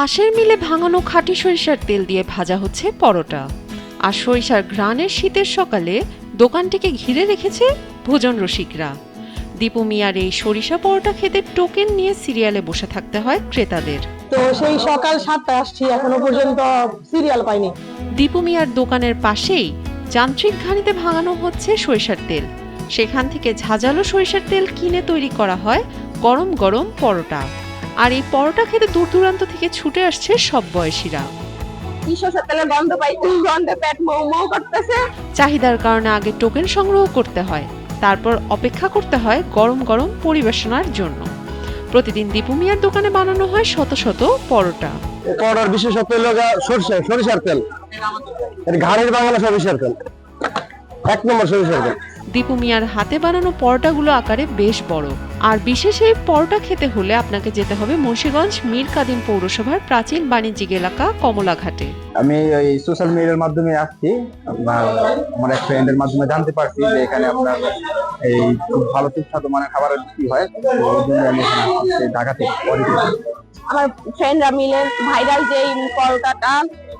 পাশের মিলে ভাঙানো খাঁটি সরিষার তেল দিয়ে ভাজা হচ্ছে পরোটা। আর সরিষার ঘ্রাণের শীতের সকালে দোকানটিকে ঘিরে রেখেছে ভোজন রসিকরা। দীপু মিয়ার এই সরিষা পরোটা খেতে টোকেন নিয়ে সিরিয়ালে বসে থাকতে হয় ক্রেতাদের। তো সেই সকাল 7টায় আসছি, এখনো পর্যন্ত সিরিয়াল পাইনি। দীপু মিয়ার দোকানের পাশেই যান্ত্রিক ঘানিতে ভাঙানো হচ্ছে সরিষার তেল। সেখান থেকে ঝাঁঝালো সরিষার তেল কিনে তৈরি করা হয় গরম গরম পরোটা। আর এই পরোটা খেতে দূর দূরান্ত থেকে ছুটে আসছে সব বয়সীরা। সরষের তেলের গন্ধ পাইছি, গন্ধে পেট মৌ মৌ করতেছে। চাহিদার কারণে আগে টোকেন সংগ্রহ করতে হয়, তারপর অপেক্ষা করতে হয় গরম গরম পরিবেশনার জন্য। প্রতিদিন দীপু মিয়ার দোকানে বানানো হয় শত শত পরোটা। পরোটার বিশেষত্ব হলো সরিষার তেল, ঘাড়ের বাঙালি সরিষার তেল, 1 নম্বর সরিষার তেল। দীপু মিয়ার হাতে বানানো পরোটাগুলো আকারে বেশ বড়। আর বিশেষ এই পরোটা খেতে হলে আপনাকে যেতে হবে মুন্সিগঞ্জ মীর কাদিম পৌরসভার প্রাচীন বাণিজ্যিক এলাকা কমলাঘাটে। আমি ওই সোশ্যাল মিডিয়ার মাধ্যমে আসছি, আমার এক ফ্রেন্ডের মাধ্যমে জানতে পারছি যে এখানে আপনার এই খুব ভালো সুস্বাদু মানের খাবার বিক্রি হয়। ওই জন্য আমি এখানে আসছি ঢাকা থেকে। আমার ফ্রেন্ডরা মিলে ভাইরাল যে পরোটাটা,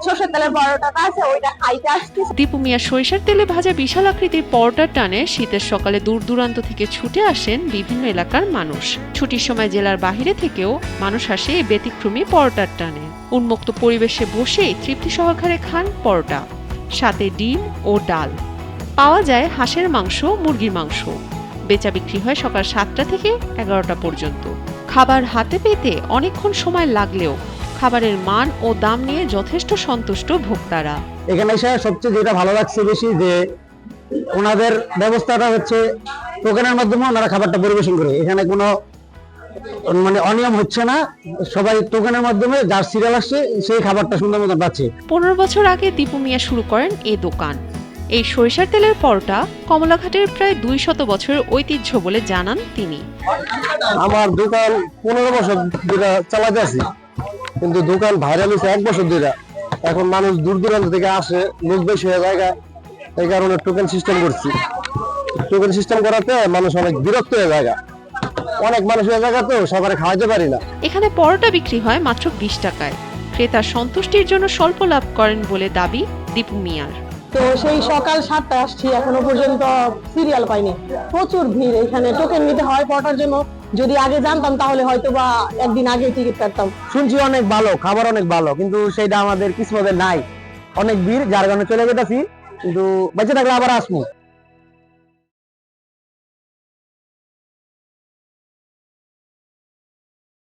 সরষের তেলের পরোটাটা আছে, ওইটা খাইতে আসছি। দীপু মিয়া সরিষার তেলে ভাজা বিশাল আকৃতির পরোটার টানে শীতের সকালে দূর দূরান্ত থেকে ছুটে আসেন বিভিন্ন এলাকার মানুষ। ছুটির সময় জেলার বাহিরে থেকেও মানুষ আসে এই ব্যতিক্রমী পরোটার টানে। উন্মুক্ত পরিবেশে বসে তৃপ্তি সহকারে খান পরোটা, সাথে ডিম ও ডাল। পাওয়া যায় হাঁসের মাংস, মুরগির মাংস। বেচা বিক্রি হয় সকাল 7টা থেকে 11টা পর্যন্ত। খাবার হাতে পেতে অনেকক্ষণ সময় লাগলেও খাবারের মান ও দাম নিয়ে যথেষ্ট সন্তুষ্ট ভোক্তারা। এখানে এসে সবচেয়ে যেটা ভালো লাগছে বেশি যে ওনাদের ব্যবস্থাটা হচ্ছে টোকেনের মাধ্যমে ওনারা খাবারটা পরিবেশন করে। এখানে কোনো মানে অনিয়ম হচ্ছে না, সবাই টোকেনের মাধ্যমে যার সিরিয়াল আসছে সেই খাবারটা সুন্দর মতো পাচ্ছে। 15 বছর আগে দীপু মিয়া শুরু করেন এই দোকান। এই সরিষার তেলের পরোটা কমলাঘাটের প্রায় 200 বছরের ঐতিহ্য বলে জানান তিনি। আমার দোকান 15 বছর ধরে চালাতে আছি, কিন্তু দোকান ভাইরাল হয়েছে 1 বছর ধরে। এখন মানুষ দূর দূরান্ত থেকে আসে, লোক বেশি হয়ে জায়গা, এই কারণে টোকেন সিস্টেম করছি। টোকেন সিস্টেম করাতে মানুষ অনেক বিরক্ত হয়ে জায়গা, অনেক মানুষ হয়ে জায়গা তো সবাই খাওয়াতে পারি না। এখানে পরোটা বিক্রি হয় মাত্র 20 টাকায়। ক্রেতার সন্তুষ্টির জন্য স্বল্প লাভ করেন বলে দাবি দীপু মিয়ার। তো সেই সকাল 7টায় আসছি, এখনো পর্যন্ত সিরিয়াল পাইনি। প্রচুর ভিড়, এখানে টোকেন নিতে হয় পরোটার জন্য। যদি আগে জানতাম তাহলে হয়তো বা একদিন আগে টিকিট কাটতাম। শুনছি অনেক ভালো খাবার, অনেক ভালো, কিন্তু সেটা আমাদের কিসমতে নাই। অনেক ভিড়, যার কারণে চলে গেছি, কিন্তু বেঁচে থাকলে আবার আসবো।